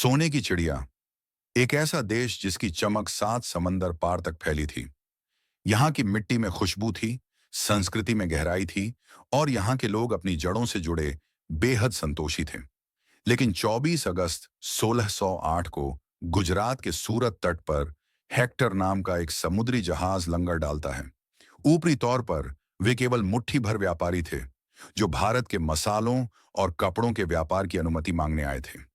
सोने की चिड़िया। एक ऐसा देश जिसकी चमक 7 समंदर पार तक फैली थी। यहाँ की मिट्टी में खुशबू थी, संस्कृति में गहराई थी और यहाँ के लोग अपनी जड़ों से जुड़े बेहद संतोषी थे। लेकिन 24 अगस्त 1608 को गुजरात के सूरत तट पर हेक्टर नाम का एक समुद्री जहाज लंगर डालता है। ऊपरी तौर पर वे केवल मुट्ठी भर व्यापारी थे, जो भारत के मसालों और कपड़ों के व्यापार की अनुमति मांगने आए थे।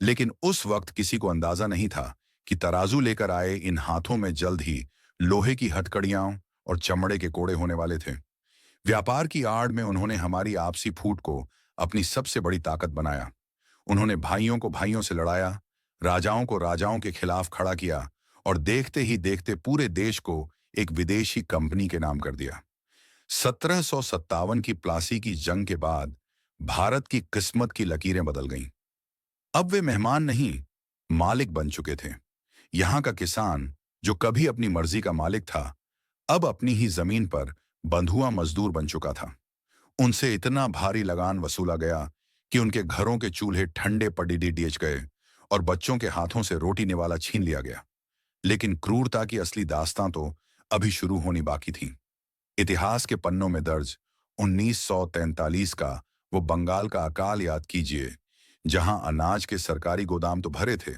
लेकिन उस वक्त किसी को अंदाजा नहीं था कि तराजू लेकर आए इन हाथों में जल्द ही लोहे की हथकड़ियां और चमड़े के कोड़े होने वाले थे। व्यापार की आड़ में उन्होंने हमारी आपसी फूट को अपनी सबसे बड़ी ताकत बनाया। उन्होंने भाइयों को भाइयों से लड़ाया, राजाओं को राजाओं के खिलाफ खड़ा किया और देखते ही देखते पूरे देश को एक विदेशी कंपनी के नाम कर दिया। 1757 की प्लासी की जंग के बाद भारत की किस्मत की लकीरें बदल गईं। अब वे मेहमान नहीं, मालिक बन चुके थे। यहाँ का किसान, जो कभी अपनी मर्जी का मालिक था, अब अपनी ही जमीन पर बंधुआ मजदूर बन चुका था। उनसे इतना भारी लगान वसूला गया कि उनके घरों के चूल्हे ठंडे पड़ीडी दिए गए और बच्चों के हाथों से रोटी निवाला छीन लिया गया। लेकिन क्रूरता की असली दास्तां तो अभी शुरू होनी बाकी थी। इतिहास के पन्नों में दर्ज 1943 का वो बंगाल का अकाल याद कीजिए, जहां अनाज के सरकारी गोदाम तो भरे थे,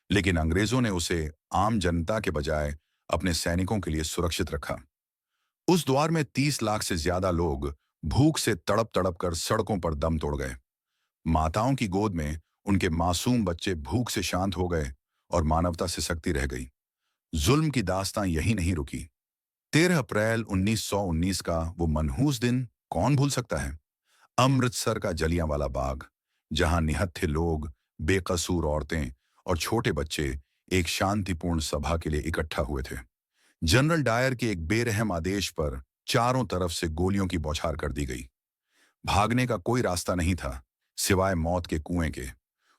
लेकिन अंग्रेजों ने उसे आम जनता के बजाय अपने सैनिकों के लिए सुरक्षित रखा। उस द्वार में 30 लाख से ज्यादा लोग भूख से तड़प तड़प कर सड़कों पर दम तोड़ गए। माताओं की गोद में उनके मासूम बच्चे भूख से शांत हो गए और मानवता से सख्ती रह गई। जुल्म की दास्तां यही नहीं रुकी। 13 अप्रैल 1919 का वो मनहूस दिन कौन भूल सकता है? अमृतसर का जलियांवाला बाग, जहां निहत्थे लोग, बेकसूर औरतें और छोटे बच्चे एक शांतिपूर्ण सभा के लिए इकट्ठा हुए थे। जनरल डायर के एक बेरहम आदेश पर चारों तरफ से गोलियों की बौछार कर दी गई। भागने का कोई रास्ता नहीं था, सिवाय मौत के कुएं के।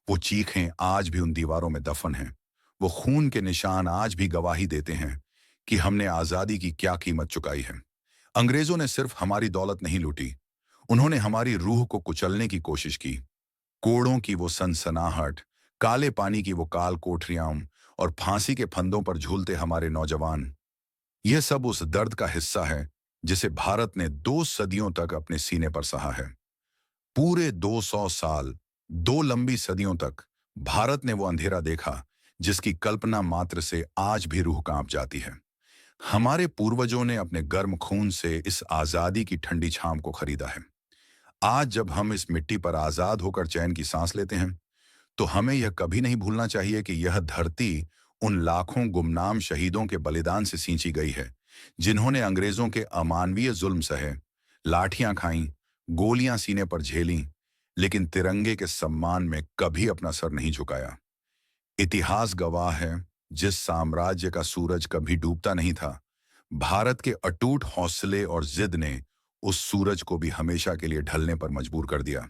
वो चीखें आज भी उन दीवारों में दफन हैं। वो खून के निशान आज भी गवाही देते हैं कि हमने आजादी की क्या कीमत चुकाई है। अंग्रेजों ने सिर्फ हमारी दौलत नहीं लूटी, उन्होंने हमारी रूह को कुचलने की कोशिश की। कोड़ों की वो सनसनाहट, काले पानी की वो काल कोठरियां और फांसी के फंदों पर झूलते हमारे नौजवान, यह सब उस दर्द का हिस्सा है जिसे भारत ने 2 सदियों तक अपने सीने पर सहा है। पूरे 200 साल, 2 लंबी सदियों तक भारत ने वो अंधेरा देखा जिसकी कल्पना मात्र से आज भी रूह कांप जाती है। हमारे पूर्वजों ने अपने गर्म खून से इस आजादी की ठंडी छाम को खरीदा है। आज जब हम इस मिट्टी पर आजाद होकर चैन की सांस लेते हैं, तो हमें यह कभी नहीं भूलना चाहिए कि यह धरती उन लाखों गुमनाम शहीदों के बलिदान से सींची गई है, जिन्होंने अंग्रेजों के अमानवीय जुल्म सहे, लाठियां खाईं, गोलियां सीने पर झेलीं, लेकिन तिरंगे के सम्मान में कभी अपना सर नहीं झुकाया। इतिहास गवाह है, जिस साम्राज्य का सूरज कभी डूबता नहीं था, भारत के अटूट हौसले और जिद ने उस सूरज को भी हमेशा के लिए ढलने पर मजबूर कर दिया।